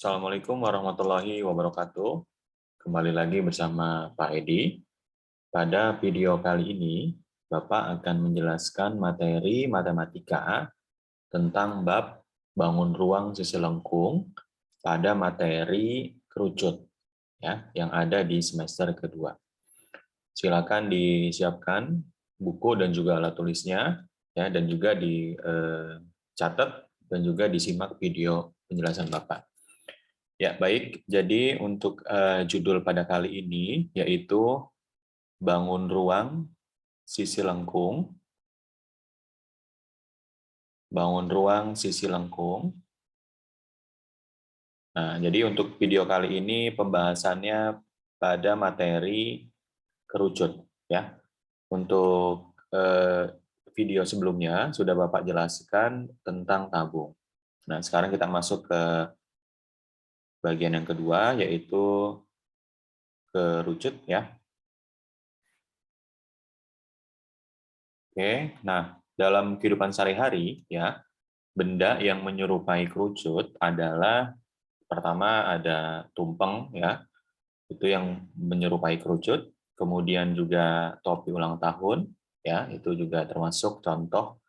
Assalamualaikum warahmatullahi wabarakatuh. Kembali lagi bersama Pak Edi. Pada video kali ini, Bapak akan menjelaskan materi matematika tentang bab bangun ruang sisi lengkung pada materi kerucut ya, yang ada di semester kedua. Silakan disiapkan buku dan juga alat tulisnya ya, dan juga dicatat dan juga disimak video penjelasan Bapak. Ya, baik. Jadi untuk judul pada kali ini yaitu bangun ruang sisi lengkung. Bangun ruang sisi lengkung. Nah, jadi untuk video kali ini pembahasannya pada materi kerucut ya. Untuk video sebelumnya sudah Bapak jelaskan tentang tabung. Nah, sekarang kita masuk ke bagian yang kedua yaitu kerucut ya. Oke, nah dalam kehidupan sehari-hari ya, benda yang menyerupai kerucut adalah pertama ada tumpeng ya, itu yang menyerupai kerucut, kemudian juga topi ulang tahun ya, itu juga termasuk contoh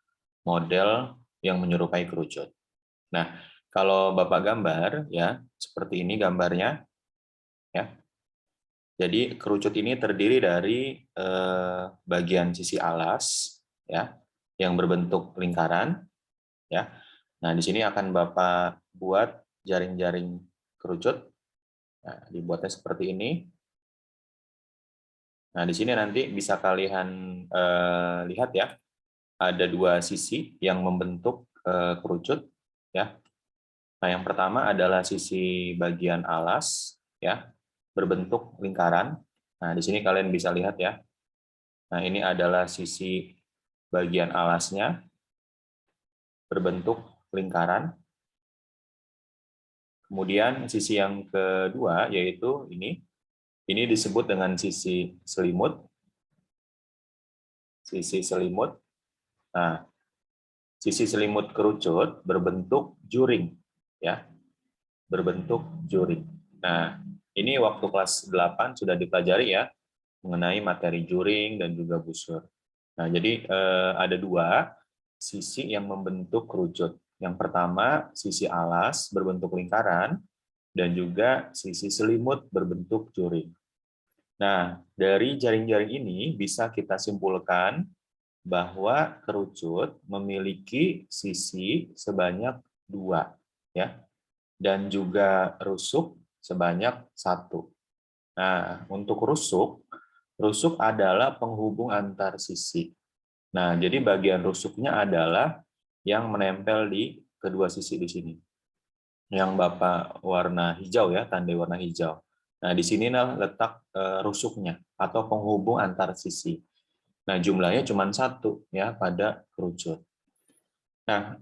model yang menyerupai kerucut. Nah, kalau Bapak gambar ya, seperti ini gambarnya ya. Jadi kerucut ini terdiri dari bagian sisi alas ya, yang berbentuk lingkaran ya. Nah, di sini akan Bapak buat jaring-jaring kerucut. Nah, dibuatnya seperti ini. Nah, di sini nanti bisa kalian lihat ya, ada dua sisi yang membentuk kerucut ya. Nah, yang pertama adalah sisi bagian alas ya, berbentuk lingkaran. Nah, di sini kalian bisa lihat ya. Nah, ini adalah sisi bagian alasnya berbentuk lingkaran. Kemudian sisi yang kedua yaitu ini disebut dengan sisi selimut. Sisi selimut. Nah, sisi selimut kerucut berbentuk juring ya, berbentuk juring. Nah, ini waktu kelas 8 sudah dipelajari ya mengenai materi juring dan juga busur. Nah, jadi ada dua sisi yang membentuk kerucut. Yang pertama, sisi alas berbentuk lingkaran dan juga sisi selimut berbentuk juring. Nah, dari jaring-jaring ini bisa kita simpulkan bahwa kerucut memiliki sisi sebanyak dua, ya, dan juga rusuk sebanyak satu. Nah, untuk rusuk, rusuk adalah penghubung antar sisi. Nah, jadi bagian rusuknya adalah yang menempel di kedua sisi di sini. Yang Bapak warna hijau ya, tandai warna hijau. Nah, di sini letak rusuknya atau penghubung antar sisi. Nah, jumlahnya cuma satu ya pada kerucut. Nah,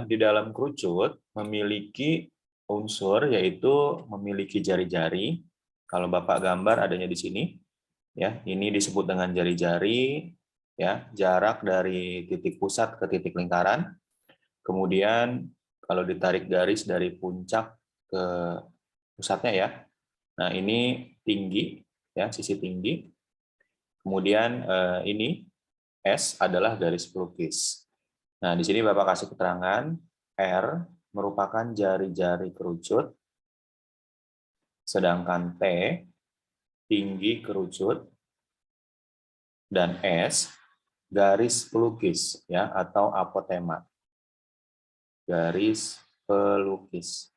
di dalam kerucut memiliki unsur yaitu memiliki jari-jari. Kalau Bapak gambar adanya di sini, ya, ini disebut dengan jari-jari, ya, jarak dari titik pusat ke titik lingkaran. Kemudian kalau ditarik garis dari puncak ke pusatnya ya. Nah, ini tinggi, ya, sisi tinggi. Kemudian ini S adalah garis pelukis. Nah, di sini Bapak kasih keterangan R merupakan jari-jari kerucut, sedangkan T tinggi kerucut, dan S garis pelukis ya atau apotema. Garis pelukis.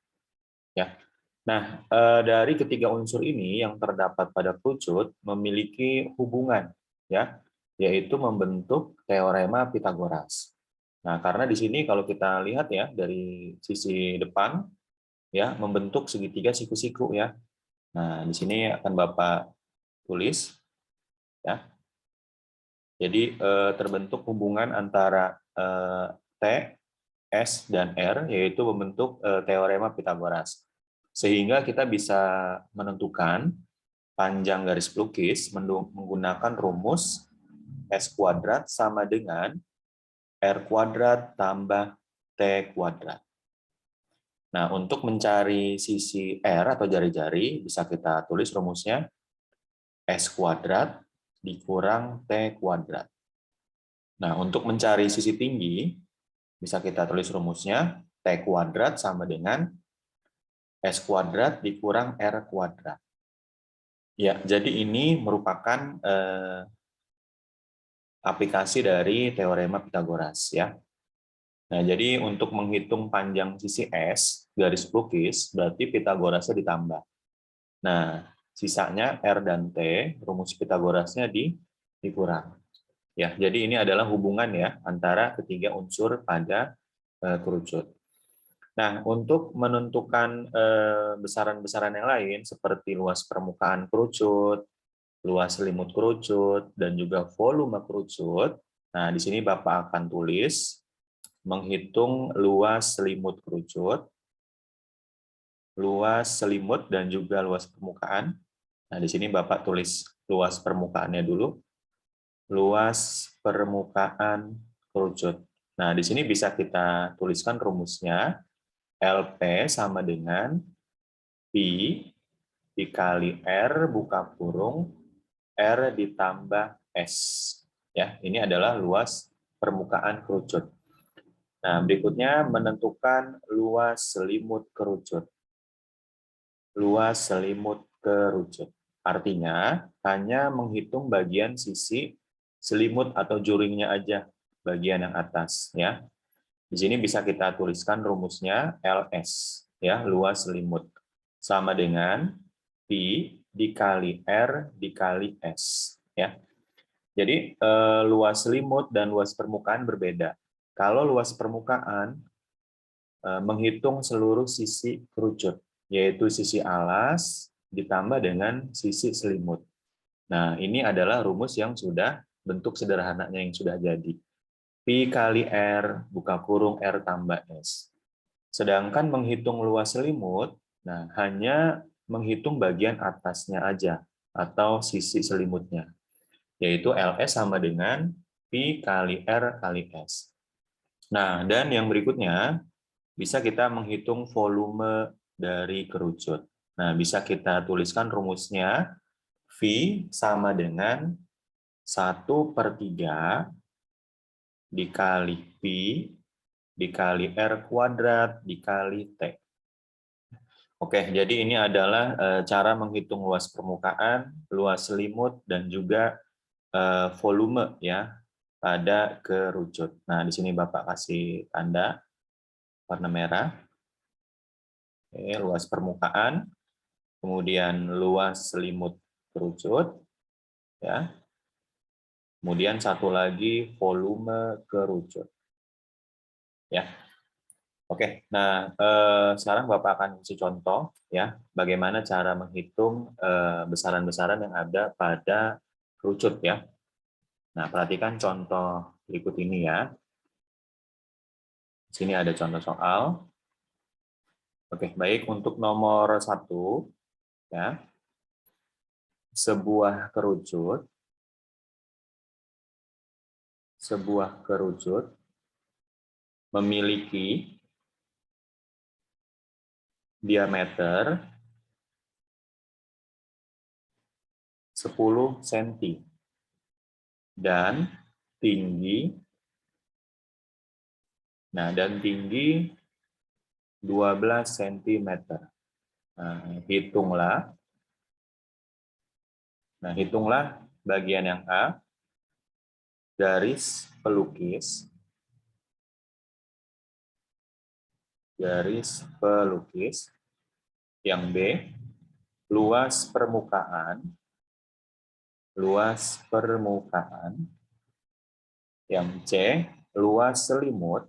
Ya. Nah, dari ketiga unsur ini yang terdapat pada kerucut memiliki hubungan ya, yaitu membentuk teorema Pitagoras. Nah, karena di sini kalau kita lihat ya dari sisi depan ya membentuk segitiga siku-siku ya. Nah, di sini akan Bapak tulis ya. Jadi terbentuk hubungan antara T, S, dan R yaitu membentuk teorema Pitagoras. Sehingga kita bisa menentukan panjang garis pelukis menggunakan rumus S kuadrat sama dengan R kuadrat tambah T kuadrat. Nah, untuk mencari sisi R atau jari-jari, bisa kita tulis rumusnya S kuadrat dikurang T kuadrat. Nah, untuk mencari sisi tinggi, bisa kita tulis rumusnya T kuadrat sama dengan S kuadrat dikurang R kuadrat. Ya, jadi ini merupakan aplikasi dari teorema Pythagoras ya. Nah, jadi untuk menghitung panjang sisi S garis pelukis berarti Pythagorasnya ditambah. Nah, sisanya R dan T rumus Pythagorasnya dikurang. Ya, jadi ini adalah hubungan ya antara ketiga unsur pada kerucut. Nah, untuk menentukan besaran-besaran yang lain seperti luas permukaan kerucut, luas selimut kerucut, dan juga volume kerucut. Nah, di sini Bapak akan tulis menghitung luas selimut kerucut, luas selimut, dan juga luas permukaan. Nah, di sini Bapak tulis luas permukaannya dulu. Luas permukaan kerucut. Nah, di sini bisa kita tuliskan rumusnya LP sama dengan Pi dikali R buka kurung R ditambah S. Ya, ini adalah luas permukaan kerucut. Nah, berikutnya menentukan luas selimut kerucut. Luas selimut kerucut. Artinya, hanya menghitung bagian sisi selimut atau juringnya aja, bagian yang atas. Ya. Di sini bisa kita tuliskan rumusnya LS, ya, luas selimut. Sama dengan Pi dikali R dikali S. Ya. Jadi, luas selimut dan luas permukaan berbeda. Kalau luas permukaan, menghitung seluruh sisi kerucut, yaitu sisi alas ditambah dengan sisi selimut. Nah, ini adalah rumus yang sudah bentuk sederhananya yang sudah jadi. Pi kali R, buka kurung R tambah S. Sedangkan menghitung luas selimut, nah hanya menghitung bagian atasnya aja, atau sisi selimutnya, yaitu LS sama dengan Pi kali R kali S. Nah, dan yang berikutnya, bisa kita menghitung volume dari kerucut. Nah, bisa kita tuliskan rumusnya V sama dengan 1/3 dikali Pi dikali R kuadrat dikali T. Oke, jadi ini adalah cara menghitung luas permukaan, luas selimut, dan juga volume ya pada kerucut. Nah, di sini Bapak kasih tanda warna merah. Oke, luas permukaan, kemudian luas selimut kerucut, ya. Kemudian satu lagi volume kerucut, ya. Oke, nah sekarang Bapak akan kasih contoh, ya, bagaimana cara menghitung besaran-besaran yang ada pada kerucut, ya. Nah, perhatikan contoh berikut ini ya. Di sini ada contoh soal. Oke, baik, untuk nomor 1, ya, sebuah kerucut memiliki diameter 10 cm dan tinggi 12 cm. Hitunglah bagian yang A, garis pelukis, yang B, luas permukaan, yang C, luas selimut,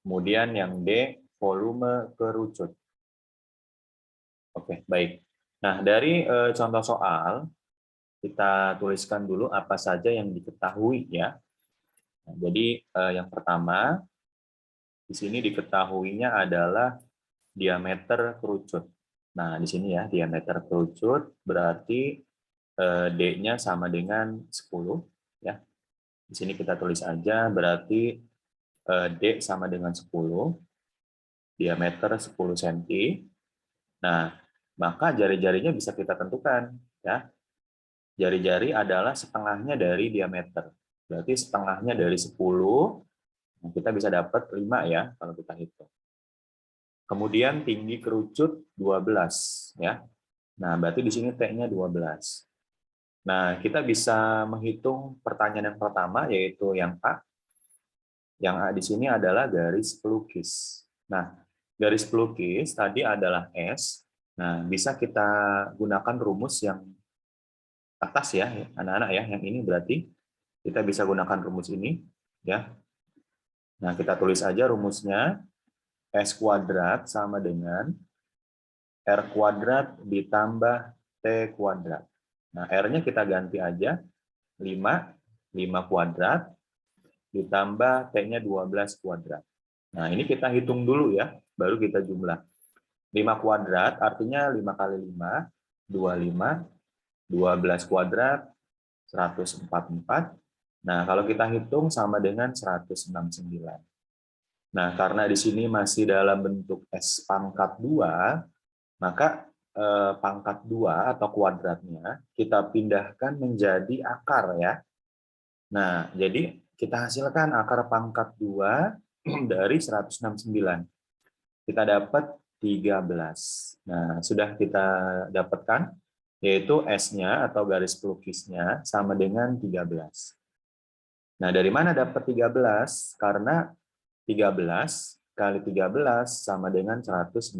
kemudian yang D, volume kerucut. Oke, baik. Nah, dari contoh soal, kita tuliskan dulu apa saja yang diketahui ya. Nah, jadi yang pertama, di sini diketahuinya adalah diameter kerucut. Nah, di sini ya, diameter kerucut berarti D-nya sama dengan 10. Ya. Di sini kita tulis aja, berarti D sama dengan 10, diameter 10 cm. Nah, maka jari-jarinya bisa kita tentukan, ya. Jari-jari adalah setengahnya dari diameter. Berarti setengahnya dari 10, nah kita bisa dapat 5 ya kalau kita hitung. Kemudian tinggi kerucut 12 ya. Nah, berarti di sini T-nya 12. Nah, kita bisa menghitung pertanyaan yang pertama yaitu yang A. Yang A di sini adalah garis pelukis. Nah, garis pelukis tadi adalah S. Nah, bisa kita gunakan rumus yang atas ya, anak-anak ya. Yang ini berarti kita bisa gunakan rumus ini ya. Nah, kita tulis aja rumusnya. S kuadrat sama dengan R kuadrat ditambah T kuadrat. Nah, R-nya kita ganti aja 5 kuadrat ditambah T-nya 12 kuadrat. Nah, ini kita hitung dulu ya, baru kita jumlah. 5 kuadrat artinya 5 kali 5, 25, 12 kuadrat, 144. Nah, kalau kita hitung sama dengan 169. Nah, karena di sini masih dalam bentuk S pangkat 2, maka pangkat 2 atau kuadratnya kita pindahkan menjadi akar ya. Nah, jadi kita hasilkan akar pangkat 2 dari 169. Kita dapat 13. Nah, sudah kita dapatkan, yaitu S-nya atau garis pelukisnya sama dengan 13. Nah, dari mana dapat 13? Karena 13 kali 13 sama dengan 169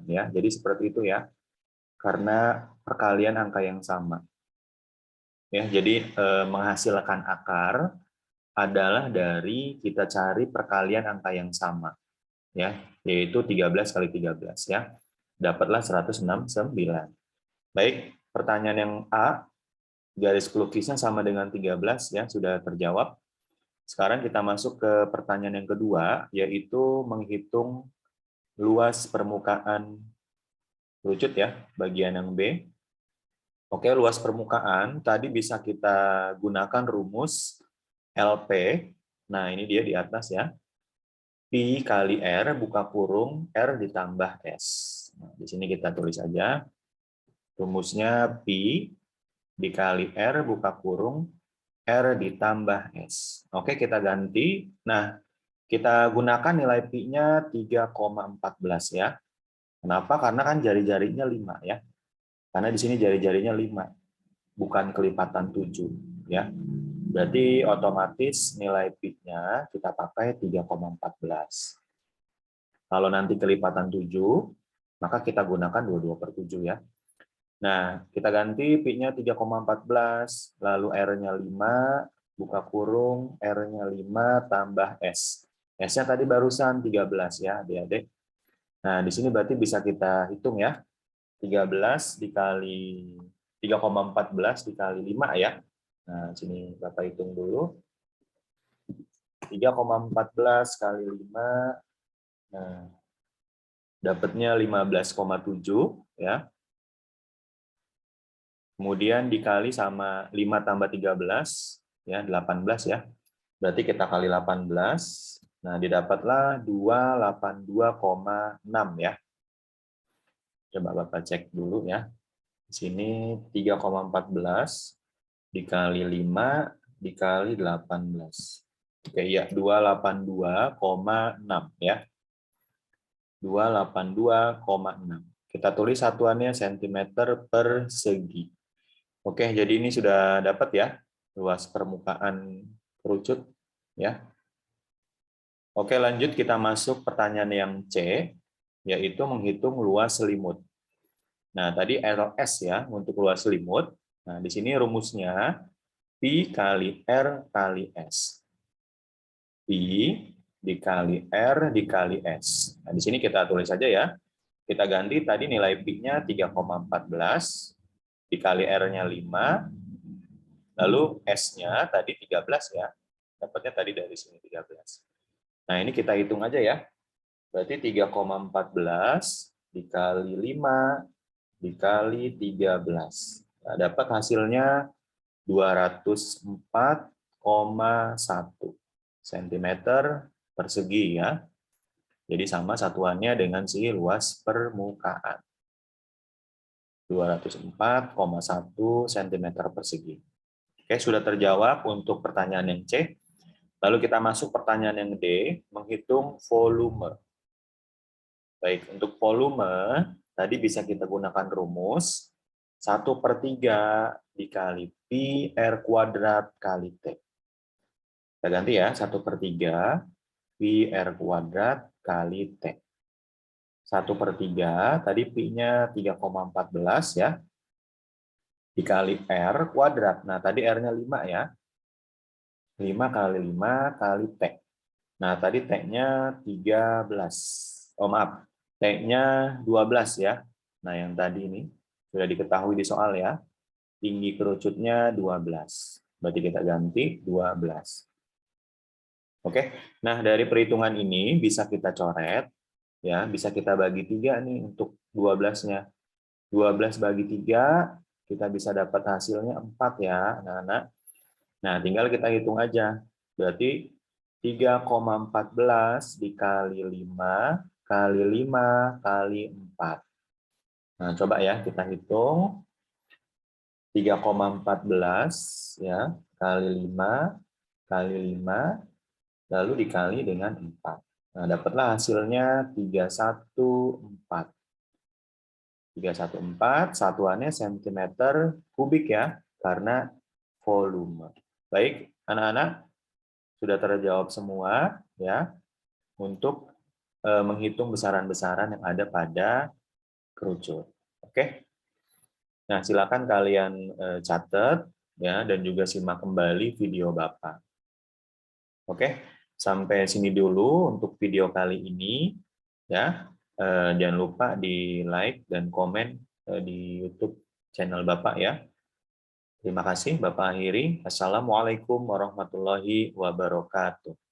ya. Jadi seperti itu ya. Karena perkalian angka yang sama. Ya, jadi menghasilkan akar adalah dari kita cari perkalian angka yang sama ya, yaitu 13 kali 13 ya. Dapatlah 169. Baik, pertanyaan yang A, garis pelukisnya sama dengan 13 ya, sudah terjawab. Sekarang kita masuk ke pertanyaan yang kedua, yaitu menghitung luas permukaan kerucut ya, bagian yang B. Oke, luas permukaan tadi bisa kita gunakan rumus LP. Nah, ini dia di atas ya. Pi kali R buka kurung R ditambah S. Nah, di sini kita tulis aja. Rumusnya Pi dikali R buka kurung R ditambah S. Oke, kita ganti. Nah, kita gunakan nilai Pi-nya 3,14 ya. Kenapa? Karena kan jari-jarinya 5 ya. Karena di sini jari-jarinya 5, bukan kelipatan 7 ya. Berarti otomatis nilai Pi-nya kita pakai 3,14. Kalau nanti kelipatan 7, maka kita gunakan 22/7 ya. Nah, kita ganti Pi-nya 3,14, lalu R-nya 5, buka kurung, R-nya 5 tambah S. S-nya tadi barusan 13 ya, adik-adik. Nah, di sini berarti bisa kita hitung ya. 13 dikali 3,14 dikali 5 ya. Nah, sini Bapak hitung dulu. 3,14 kali 5, nah, dapatnya 15,7 ya. Kemudian dikali sama 5 tambah 13 ya, 18 ya. Berarti kita kali 18. Nah, didapatlah 282,6 ya. Coba Bapak cek dulu ya. Di sini 3,14 dikali 5 dikali 18. Oke, ya, 282,6 ya. 282,6. Kita tulis satuannya cm persegi. Oke, jadi ini sudah dapat ya luas permukaan kerucut ya. Oke, lanjut kita masuk pertanyaan yang C, yaitu menghitung luas selimut. Nah, tadi LS ya untuk luas selimut. Nah, di sini rumusnya Pi kali R kali S. Pi dikali R dikali S. Nah, di sini kita tulis saja ya. Kita ganti tadi nilai Pi-nya 3,14 dikali R-nya 5, lalu S-nya tadi 13 ya. Dapatnya tadi dari sini 13. Nah, ini kita hitung aja ya. Berarti 3,14 dikali 5 dikali 13. Nah, dapat hasilnya 204,1. sentimeter persegi ya. Jadi sama satuannya dengan si luas permukaan. 204,1 cm persegi. Oke, sudah terjawab untuk pertanyaan yang C. Lalu kita masuk pertanyaan yang D, menghitung volume. Baik, untuk volume, tadi bisa kita gunakan rumus 1/3 dikali pi R kuadrat kali T. Kita ganti ya, 1/3 pi R kuadrat kali T. 1/3, tadi pi-nya 3,14 ya, dikali R kuadrat. Nah, tadi R-nya 5 ya. 5 kali 5 kali T. Nah, tadi T-nya 13. Oh, maaf. T-nya 12 ya. Nah, yang tadi ini sudah diketahui di soal ya. Tinggi kerucutnya 12. Berarti kita ganti 12. Oke. Nah, dari perhitungan ini bisa kita coret ya, bisa kita bagi 3 nih untuk 12-nya. 12 bagi 3 kita bisa dapat hasilnya 4 ya, anak-anak. Nah, tinggal kita hitung aja. Berarti 3,14 dikali 5 kali 5 kali 4. Nah, coba ya kita hitung. 3,14 ya kali 5 kali 5 lalu dikali dengan 4. Nah, dapatlah hasilnya 314. 314 satuannya sentimeter kubik ya, karena volume. Baik, anak-anak sudah terjawab semua ya untuk menghitung besaran-besaran yang ada pada kerucut. Oke. Nah, silakan kalian catat ya dan juga simak kembali video Bapak. Oke, sampai sini dulu untuk video kali ini ya. Jangan lupa di like dan komen di YouTube channel Bapak ya. Terima kasih, Bapak akhiri. Assalamualaikum warahmatullahi wabarakatuh.